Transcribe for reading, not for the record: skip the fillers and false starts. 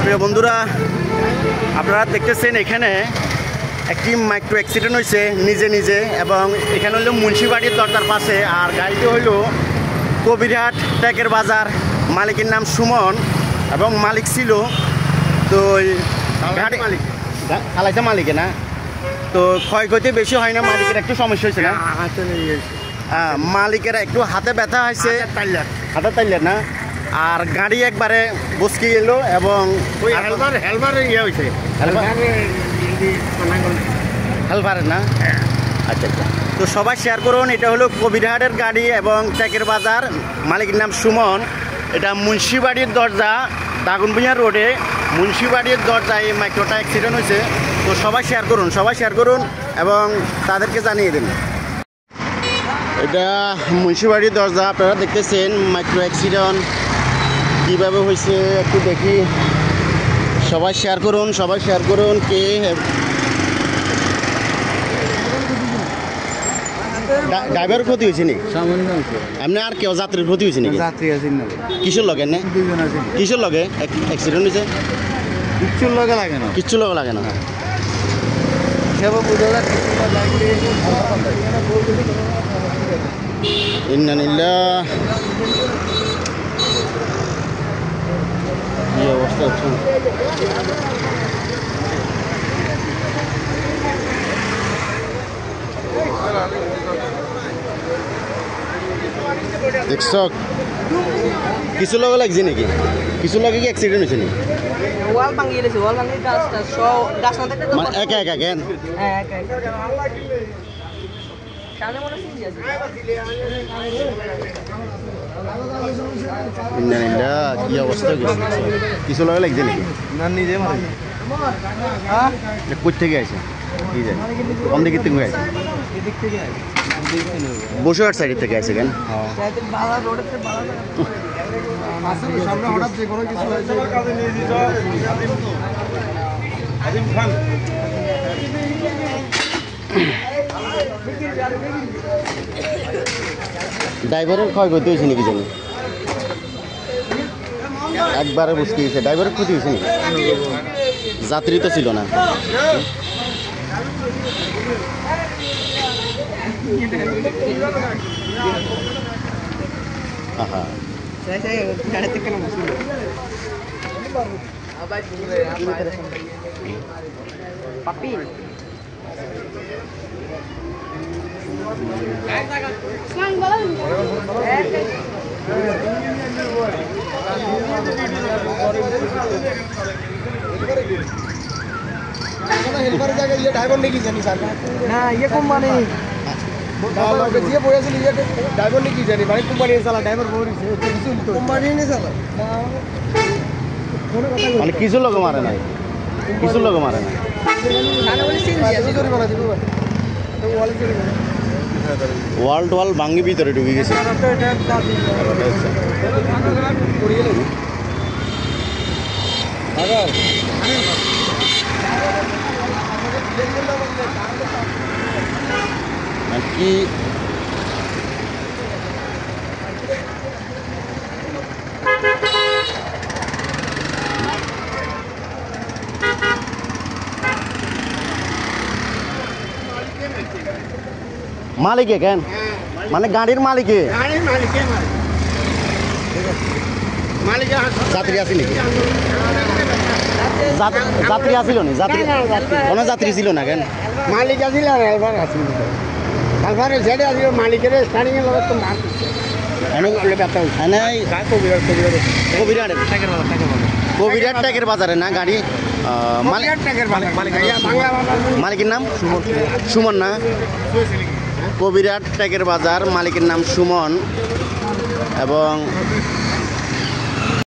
প্রিয় বন্ধুরা, আপনারা দেখতেছেন এখানে একটি মাইক্রো অ্যাক্সিডেন্ট হয়েছে নিজে নিজে, এবং এখানে হইল মুন্সিবাড়ির দরজার পাশে। আর গাড়িটি হইল কবিরহাট ট্যাকের বাজার, মালিকের নাম সুমন এবং মালিক ছিল তো গাড়ি খালাইছে মালিকে না। তো ক্ষয়ক্ষতি বেশি হয় না, মালিকের একটু সমস্যা হয়েছে না, মালিকের একটু হাতে ব্যথা হয়েছে, হাতে তাইলের না। আর গাড়ি একবারে বসকে গেল এবং হেলপারের না। আচ্ছা আচ্ছা, তো সবাই শেয়ার করুন। এটা হলো কবিরহাটের গাড়ি এবং ট্যাকের বাজার, মালিকের নাম সুমন। এটা মুন্সিবাড়ির দরজা, দাগনভূঞা রোডে মুন্সিবাড়ির দরজায় এই মাইক্রোটা অ্যাক্সিডেন্ট হয়েছে। তো সবাই শেয়ার করুন, সবাই শেয়ার করুন এবং তাদেরকে জানিয়ে দিন। এটা মুন্সিবাড়ির দরজা, আপনারা দেখতেছেন মাইক্রো অ্যাক্সিডেন্ট কীভাবে হয়েছে একটু দেখি। সবাই শেয়ার করুন, সবাই শেয়ার করুন। কে ড্রাইভার ক্ষতি হয়েছে নি? এমনি আর কেউ যাত্রীর ক্ষতি হয়েছে নাকি? কিসের লগে না? কিসের লগে অ্যাক্সিডেন্ট হয়েছে? কিচ্ছুর লগে লাগে না, কিচ্ছুর লগে লাগে না। ইন্নালিল্লাহ, কি অবস্থা হচ্ছে। দেখছ কিছু লগে লাগছে নাকি? কিছু লগে কি অ্যাক্সিডেন্ট হয়েছে নাকি? ওয়াল ভাঙিয়ে গেছে, ওয়াল ভাঙিয়ে গাছটা সব গাছ না থাকলে মানে একা একা কেন? একা একা সামনে মনে সিজি আছে। ইন্নালিল্লাহ, কি অবস্থা হয়েছে। কিছু লগে লাগছে নাকি? না নিজে মারে। হ্যাঁ, কই থেকে আসে? কি যায় কোন দিক থেকে আসে? এদিক থেকে আসে, বসুরহাট সাইড থেকে আসে কেন? বালা রোডের বালা সামনে হঠাৎ যে কোনো কিছু হয়েছে। ড্রাইভারের ক্ষয়ক্ষতি হয়েছে নাকি জানি? একবারে বুঝতে গেছে ড্রাইভারের ক্ষতি হয়েছে নাকি? যাত্রী তো ছিল না। আহা, পাপি হেল্পার জায়গায় ইয়ে ড্রাইভার নেই কি জানি স্যার না ইয়ে কোম্পানি লোকে দিয়ে বসেছিল ইয়ে ড্রাইভার নেই কি জানি মানে কোম্পানি চালা ড্রাইভার বলিছে কিছু কোম্পানি নেই চালা মানে কিছু লোক মারে নাই, কিছু লোক মারে নাই। ওয়ার্ল্ড ওয়াল ভাঙ্গি ভিতরে ঢুকে গেছে। কি মালিকে কেন? মানে গাড়ির মালিকে? যাত্রী আছে নাকি? যাত্রী আসিল নি? যাত্রী কোনো যাত্রী ছিল না কেন? মালিক আসিল আর হেল্পার আসিল। হেল্পারের ছেড়ে আসিল মালিকের স্টার্টিং এর লগে তো মার কবিরহাট ট্যাকের বাজারে না গাড়ি? মালিকের নাম সুমন না? কবিরহাট ট্যাকের বাজার, মালিকের নাম সুমন এবং